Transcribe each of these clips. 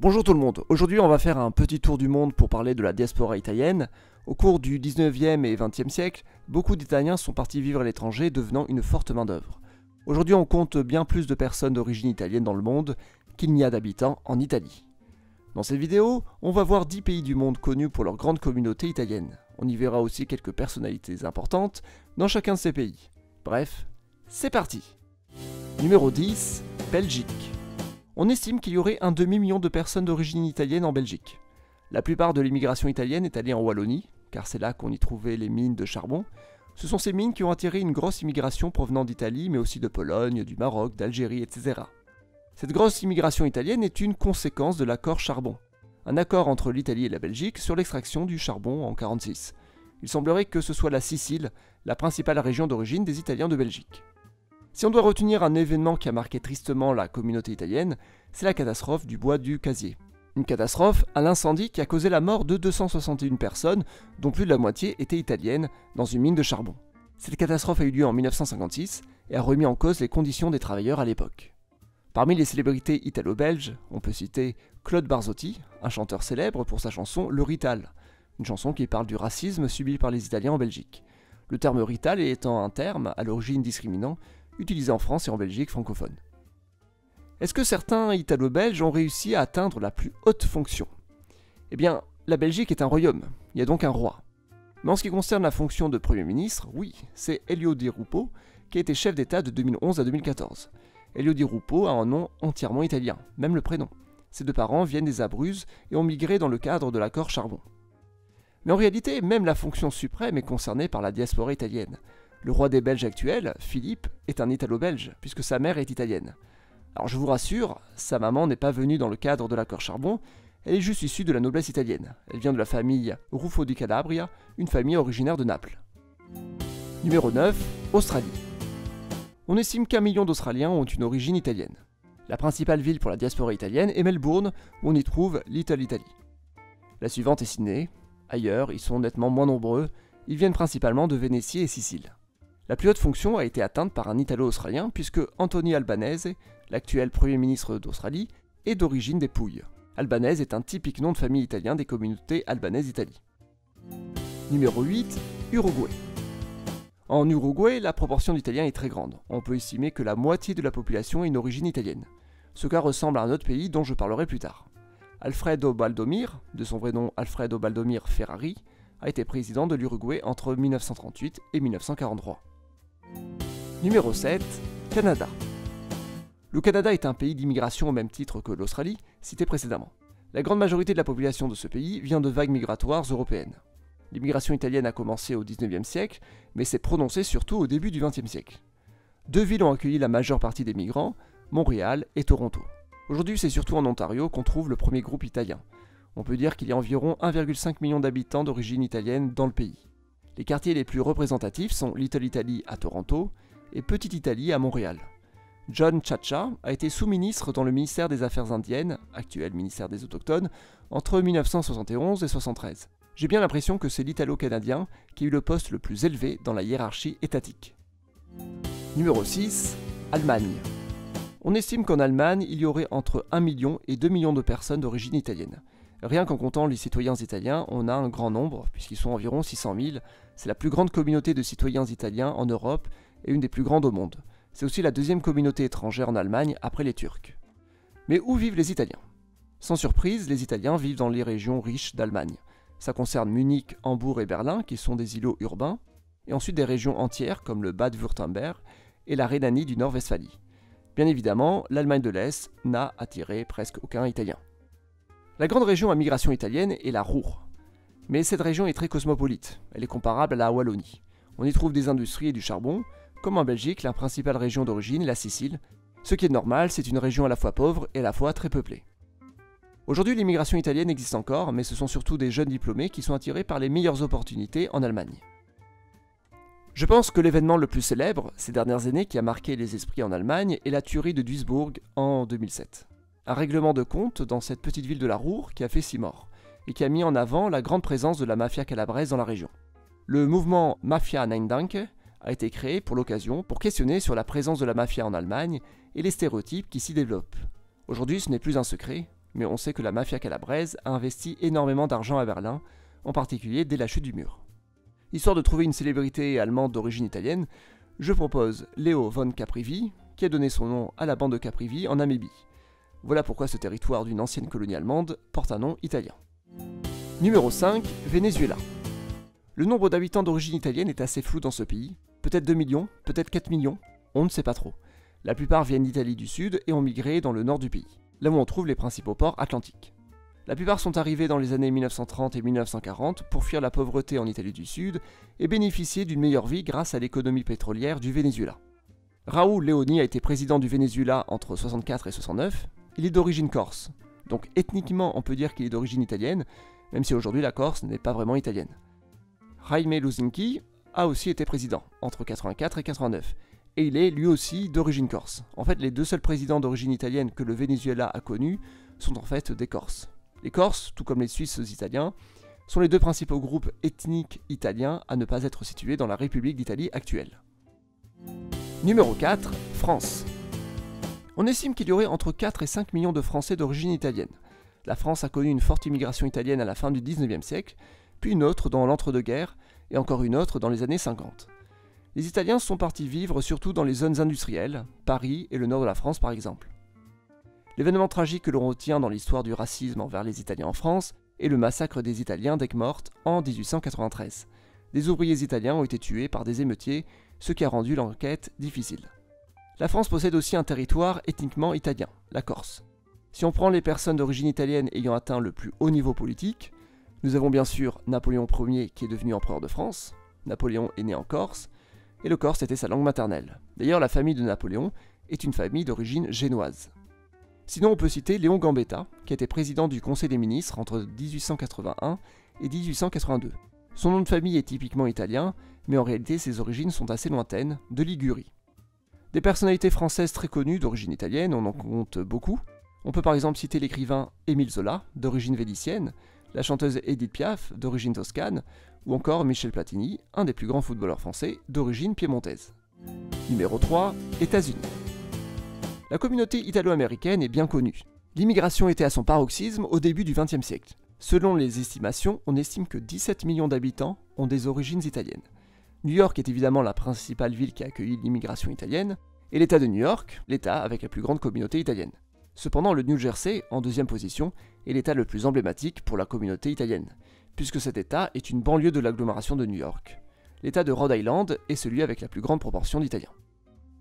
Bonjour tout le monde, aujourd'hui on va faire un petit tour du monde pour parler de la diaspora italienne. Au cours du 19e et 20e siècle, beaucoup d'Italiens sont partis vivre à l'étranger, devenant une forte main-d'œuvre. Aujourd'hui on compte bien plus de personnes d'origine italienne dans le monde qu'il n'y a d'habitants en Italie. Dans cette vidéo, on va voir 10 pays du monde connus pour leur grande communauté italienne. On y verra aussi quelques personnalités importantes dans chacun de ces pays. Bref, c'est parti. Numéro 10, Belgique. On estime qu'il y aurait un demi-million de personnes d'origine italienne en Belgique. La plupart de l'immigration italienne est allée en Wallonie, car c'est là qu'on y trouvait les mines de charbon. Ce sont ces mines qui ont attiré une grosse immigration provenant d'Italie, mais aussi de Pologne, du Maroc, d'Algérie, etc. Cette grosse immigration italienne est une conséquence de l'accord charbon, un accord entre l'Italie et la Belgique sur l'extraction du charbon en 1946. Il semblerait que ce soit la Sicile, la principale région d'origine des Italiens de Belgique. Si on doit retenir un événement qui a marqué tristement la communauté italienne, c'est la catastrophe du bois du Casier. Une catastrophe, un incendie qui a causé la mort de 261 personnes, dont plus de la moitié étaient italiennes, dans une mine de charbon. Cette catastrophe a eu lieu en 1956 et a remis en cause les conditions des travailleurs à l'époque. Parmi les célébrités italo-belges, on peut citer Claude Barzotti, un chanteur célèbre pour sa chanson Le Rital, une chanson qui parle du racisme subi par les Italiens en Belgique. Le terme Rital étant un terme, à l'origine discriminant, utilisé en France et en Belgique francophone. Est-ce que certains Italo-Belges ont réussi à atteindre la plus haute fonction? Eh bien, la Belgique est un royaume, il y a donc un roi. Mais en ce qui concerne la fonction de Premier ministre, oui, c'est Elio Di Rupo qui a été chef d'État de 2011 à 2014. Elio Di Rupo a un nom entièrement italien, même le prénom. Ses deux parents viennent des Abruzzes et ont migré dans le cadre de l'accord charbon. Mais en réalité, même la fonction suprême est concernée par la diaspora italienne. Le roi des Belges actuel, Philippe, est un Italo-Belge, puisque sa mère est italienne. Alors je vous rassure, sa maman n'est pas venue dans le cadre de l'accord charbon, elle est juste issue de la noblesse italienne. Elle vient de la famille Ruffo di Calabria, une famille originaire de Naples. Numéro 9, Australie. On estime qu'1 million d'Australiens ont une origine italienne. La principale ville pour la diaspora italienne est Melbourne, où on y trouve Little Italy. La suivante est Sydney. Ailleurs, ils sont nettement moins nombreux, ils viennent principalement de Vénétie et Sicile. La plus haute fonction a été atteinte par un Italo-Australien puisque Anthony Albanese, l'actuel Premier ministre d'Australie, est d'origine des Pouilles. Albanese est un typique nom de famille italien des communautés albanaises d'Italie. Numéro 8, Uruguay. En Uruguay, la proportion d'Italiens est très grande. On peut estimer que la moitié de la population est une origine italienne. Ce cas ressemble à un autre pays dont je parlerai plus tard. Alfredo Baldomir, de son vrai nom Alfredo Baldomir Ferrari, a été président de l'Uruguay entre 1938 et 1943. Numéro 7, Canada. Le Canada est un pays d'immigration au même titre que l'Australie, cité précédemment. La grande majorité de la population de ce pays vient de vagues migratoires européennes. L'immigration italienne a commencé au 19e siècle, mais s'est prononcée surtout au début du 20e siècle. Deux villes ont accueilli la majeure partie des migrants, Montréal et Toronto. Aujourd'hui, c'est surtout en Ontario qu'on trouve le premier groupe italien. On peut dire qu'il y a environ 1,5 million d'habitants d'origine italienne dans le pays. Les quartiers les plus représentatifs sont Little Italy à Toronto et Petite Italie à Montréal. John Chacha a été sous-ministre dans le ministère des Affaires indiennes, actuel ministère des Autochtones, entre 1971 et 1973. J'ai bien l'impression que c'est l'Italo-Canadien qui a eu le poste le plus élevé dans la hiérarchie étatique. Numéro 6, Allemagne. On estime qu'en Allemagne, il y aurait entre 1 million et 2 millions de personnes d'origine italienne. Rien qu'en comptant les citoyens italiens, on a un grand nombre, puisqu'ils sont environ 600 000. C'est la plus grande communauté de citoyens italiens en Europe et une des plus grandes au monde. C'est aussi la deuxième communauté étrangère en Allemagne après les Turcs. Mais où vivent les Italiens? Sans surprise, les Italiens vivent dans les régions riches d'Allemagne. Ça concerne Munich, Hambourg et Berlin, qui sont des îlots urbains, et ensuite des régions entières comme le Bade-Württemberg et la Rhénanie du Nord-Westphalie. Bien évidemment, l'Allemagne de l'Est n'a attiré presque aucun Italien. La grande région à migration italienne est la Ruhr. Mais cette région est très cosmopolite, elle est comparable à la Wallonie. On y trouve des industries et du charbon, comme en Belgique, la principale région d'origine, la Sicile. Ce qui est normal, c'est une région à la fois pauvre et à la fois très peuplée. Aujourd'hui, l'immigration italienne existe encore, mais ce sont surtout des jeunes diplômés qui sont attirés par les meilleures opportunités en Allemagne. Je pense que l'événement le plus célèbre, ces dernières années, qui a marqué les esprits en Allemagne, est la tuerie de Duisbourg en 2007. Un règlement de compte dans cette petite ville de la Ruhr qui a fait 6 morts, et qui a mis en avant la grande présence de la mafia calabraise dans la région. Le mouvement Mafia Nein Danke a été créé pour l'occasion pour questionner sur la présence de la mafia en Allemagne et les stéréotypes qui s'y développent. Aujourd'hui, ce n'est plus un secret, mais on sait que la mafia calabraise a investi énormément d'argent à Berlin, en particulier dès la chute du mur. Histoire de trouver une célébrité allemande d'origine italienne, je propose Leo von Caprivi, qui a donné son nom à la bande de Caprivi en Namibie. Voilà pourquoi ce territoire d'une ancienne colonie allemande porte un nom italien. Numéro 5, Venezuela. Le nombre d'habitants d'origine italienne est assez flou dans ce pays, peut-être 2 millions, peut-être 4 millions, on ne sait pas trop. La plupart viennent d'Italie du Sud et ont migré dans le nord du pays, là où on trouve les principaux ports atlantiques. La plupart sont arrivés dans les années 1930 et 1940 pour fuir la pauvreté en Italie du Sud et bénéficier d'une meilleure vie grâce à l'économie pétrolière du Venezuela. Raúl Leoni a été président du Venezuela entre 64 et 69, il est d'origine corse, donc ethniquement on peut dire qu'il est d'origine italienne, même si aujourd'hui la Corse n'est pas vraiment italienne. Jaime Luzinchi a aussi été président, entre 84 et 89, et il est lui aussi d'origine corse. En fait, les deux seuls présidents d'origine italienne que le Venezuela a connus sont en fait des Corses. Les Corses, tout comme les Suisses italiens, sont les deux principaux groupes ethniques italiens à ne pas être situés dans la République d'Italie actuelle. Numéro 4, France. On estime qu'il y aurait entre 4 et 5 millions de Français d'origine italienne. La France a connu une forte immigration italienne à la fin du 19e siècle, puis une autre dans l'entre-deux-guerres, et encore une autre dans les années 50. Les Italiens sont partis vivre surtout dans les zones industrielles, Paris et le nord de la France par exemple. L'événement tragique que l'on retient dans l'histoire du racisme envers les Italiens en France est le massacre des Italiens d'Aigues-Mortes en 1893. Des ouvriers italiens ont été tués par des émeutiers, ce qui a rendu l'enquête difficile. La France possède aussi un territoire ethniquement italien, la Corse. Si on prend les personnes d'origine italienne ayant atteint le plus haut niveau politique, nous avons bien sûr Napoléon Ier qui est devenu empereur de France, Napoléon est né en Corse, et le corse était sa langue maternelle. D'ailleurs, la famille de Napoléon est une famille d'origine génoise. Sinon, on peut citer Léon Gambetta, qui était président du Conseil des ministres entre 1881 et 1882. Son nom de famille est typiquement italien, mais en réalité ses origines sont assez lointaines, de Ligurie. Des personnalités françaises très connues d'origine italienne, on en compte beaucoup. On peut par exemple citer l'écrivain Émile Zola, d'origine vénitienne, la chanteuse Edith Piaf, d'origine toscane, ou encore Michel Platini, un des plus grands footballeurs français, d'origine piémontaise. Numéro 3, États-Unis. La communauté italo-américaine est bien connue. L'immigration était à son paroxysme au début du XXe siècle. Selon les estimations, on estime que 17 millions d'habitants ont des origines italiennes. New York est évidemment la principale ville qui a accueilli l'immigration italienne, et l'État de New York, l'État avec la plus grande communauté italienne. Cependant, le New Jersey, en deuxième position, est l'État le plus emblématique pour la communauté italienne, puisque cet État est une banlieue de l'agglomération de New York. L'État de Rhode Island est celui avec la plus grande proportion d'Italiens.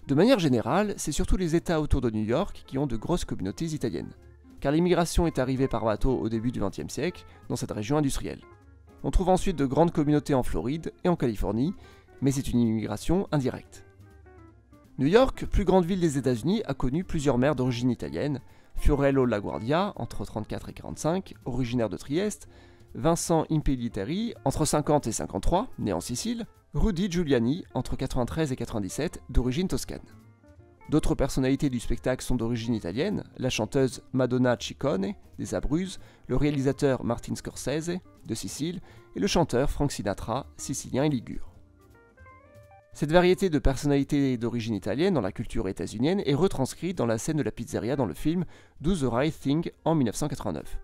De manière générale, c'est surtout les États autour de New York qui ont de grosses communautés italiennes, car l'immigration est arrivée par bateau au début du XXe siècle dans cette région industrielle. On trouve ensuite de grandes communautés en Floride et en Californie, mais c'est une immigration indirecte. New York, plus grande ville des États-Unis, a connu plusieurs maires d'origine italienne, Fiorello LaGuardia, entre 34 et 45, originaire de Trieste, Vincent Impellitteri, entre 50 et 53, né en Sicile, Rudy Giuliani, entre 93 et 97, d'origine toscane. D'autres personnalités du spectacle sont d'origine italienne, la chanteuse Madonna Ciccone, des Abruzzes, le réalisateur Martin Scorsese, de Sicile, et le chanteur Frank Sinatra, sicilien et ligure. Cette variété de personnalités d'origine italienne dans la culture états-unienne est retranscrite dans la scène de la pizzeria dans le film Do the Right Thing en 1989.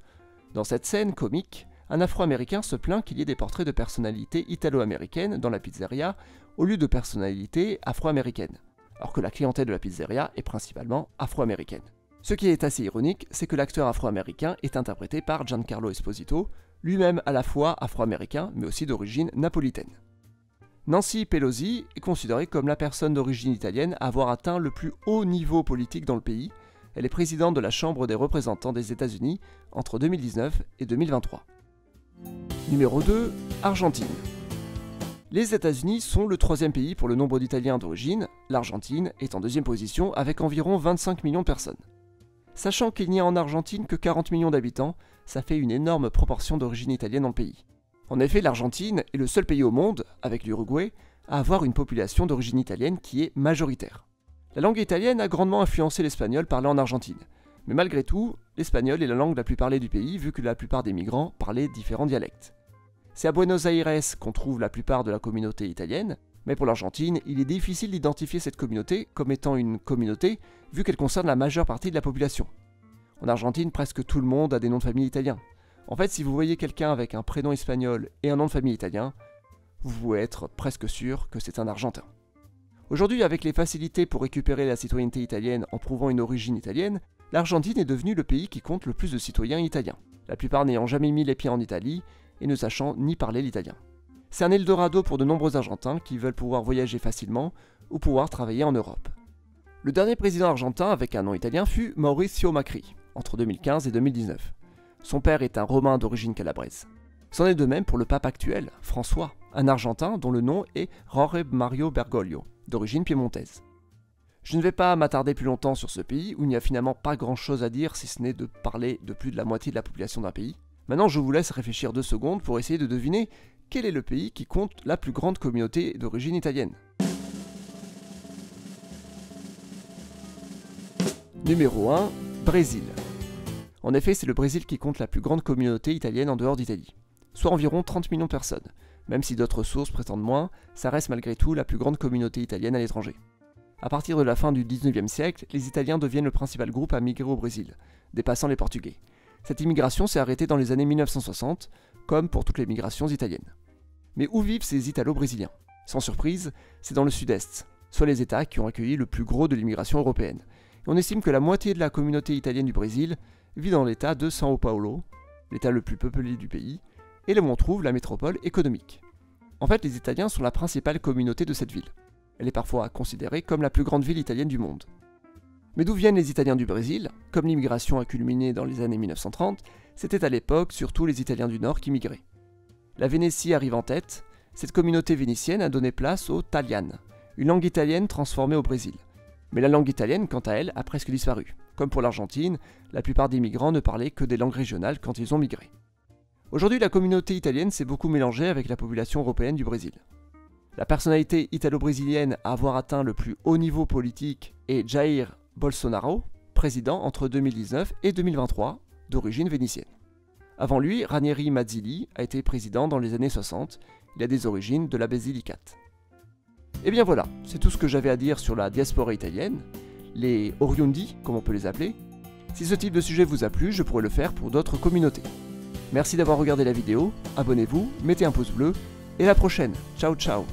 Dans cette scène comique, un Afro-Américain se plaint qu'il y ait des portraits de personnalités italo-américaines dans la pizzeria au lieu de personnalités afro-américaines, alors que la clientèle de la pizzeria est principalement afro-américaine. Ce qui est assez ironique, c'est que l'acteur afro-américain est interprété par Giancarlo Esposito, lui-même à la fois afro-américain mais aussi d'origine napolitaine. Nancy Pelosi est considérée comme la personne d'origine italienne à avoir atteint le plus haut niveau politique dans le pays. Elle est présidente de la Chambre des représentants des États-Unis entre 2019 et 2023. Numéro 2, Argentine. Les États-Unis sont le troisième pays pour le nombre d'Italiens d'origine, l'Argentine est en deuxième position avec environ 25 millions de personnes. Sachant qu'il n'y a en Argentine que 40 millions d'habitants, ça fait une énorme proportion d'origine italienne dans le pays. En effet, l'Argentine est le seul pays au monde, avec l'Uruguay, à avoir une population d'origine italienne qui est majoritaire. La langue italienne a grandement influencé l'espagnol parlé en Argentine, mais malgré tout, l'espagnol est la langue la plus parlée du pays vu que la plupart des migrants parlaient différents dialectes. C'est à Buenos Aires qu'on trouve la plupart de la communauté italienne, mais pour l'Argentine, il est difficile d'identifier cette communauté comme étant une communauté vu qu'elle concerne la majeure partie de la population. En Argentine, presque tout le monde a des noms de famille italiens. En fait, si vous voyez quelqu'un avec un prénom espagnol et un nom de famille italien, vous pouvez être presque sûr que c'est un Argentin. Aujourd'hui, avec les facilités pour récupérer la citoyenneté italienne en prouvant une origine italienne, l'Argentine est devenue le pays qui compte le plus de citoyens italiens, la plupart n'ayant jamais mis les pieds en Italie et ne sachant ni parler l'italien. C'est un Eldorado pour de nombreux Argentins qui veulent pouvoir voyager facilement ou pouvoir travailler en Europe. Le dernier président argentin avec un nom italien fut Mauricio Macri, entre 2015 et 2019. Son père est un Romain d'origine calabraise. C'en est de même pour le pape actuel, François, un Argentin dont le nom est Jorge Mario Bergoglio, d'origine piémontaise. Je ne vais pas m'attarder plus longtemps sur ce pays où il n'y a finalement pas grand chose à dire si ce n'est de parler de plus de la moitié de la population d'un pays. Maintenant je vous laisse réfléchir 2 secondes pour essayer de deviner quel est le pays qui compte la plus grande communauté d'origine italienne. Numéro 1, Brésil. En effet, c'est le Brésil qui compte la plus grande communauté italienne en dehors d'Italie, soit environ 30 millions de personnes. Même si d'autres sources prétendent moins, ça reste malgré tout la plus grande communauté italienne à l'étranger. À partir de la fin du 19e siècle, les Italiens deviennent le principal groupe à migrer au Brésil, dépassant les Portugais. Cette immigration s'est arrêtée dans les années 1960, comme pour toutes les migrations italiennes. Mais où vivent ces Italo-Brésiliens? Sans surprise, c'est dans le sud-est, soit les États qui ont accueilli le plus gros de l'immigration européenne. Et on estime que la moitié de la communauté italienne du Brésil vit dans l'État de São Paulo, l'État le plus peuplé du pays, et là où on trouve la métropole économique. En fait, les Italiens sont la principale communauté de cette ville. Elle est parfois considérée comme la plus grande ville italienne du monde. Mais d'où viennent les Italiens du Brésil? Comme l'immigration a culminé dans les années 1930, c'était à l'époque surtout les Italiens du Nord qui migraient. La Vénétie arrive en tête, cette communauté vénitienne a donné place au Talian, une langue italienne transformée au Brésil. Mais la langue italienne, quant à elle, a presque disparu. Comme pour l'Argentine, la plupart des migrants ne parlaient que des langues régionales quand ils ont migré. Aujourd'hui, la communauté italienne s'est beaucoup mélangée avec la population européenne du Brésil. La personnalité italo-brésilienne à avoir atteint le plus haut niveau politique est Jair Bolsonaro, président entre 2019 et 2023, d'origine vénitienne. Avant lui, Ranieri Mazzilli a été président dans les années 60, il a des origines de la Basilicate. Et bien voilà, c'est tout ce que j'avais à dire sur la diaspora italienne, les Oriundi, comme on peut les appeler. Si ce type de sujet vous a plu, je pourrais le faire pour d'autres communautés. Merci d'avoir regardé la vidéo, abonnez-vous, mettez un pouce bleu, et à la prochaine, ciao ciao.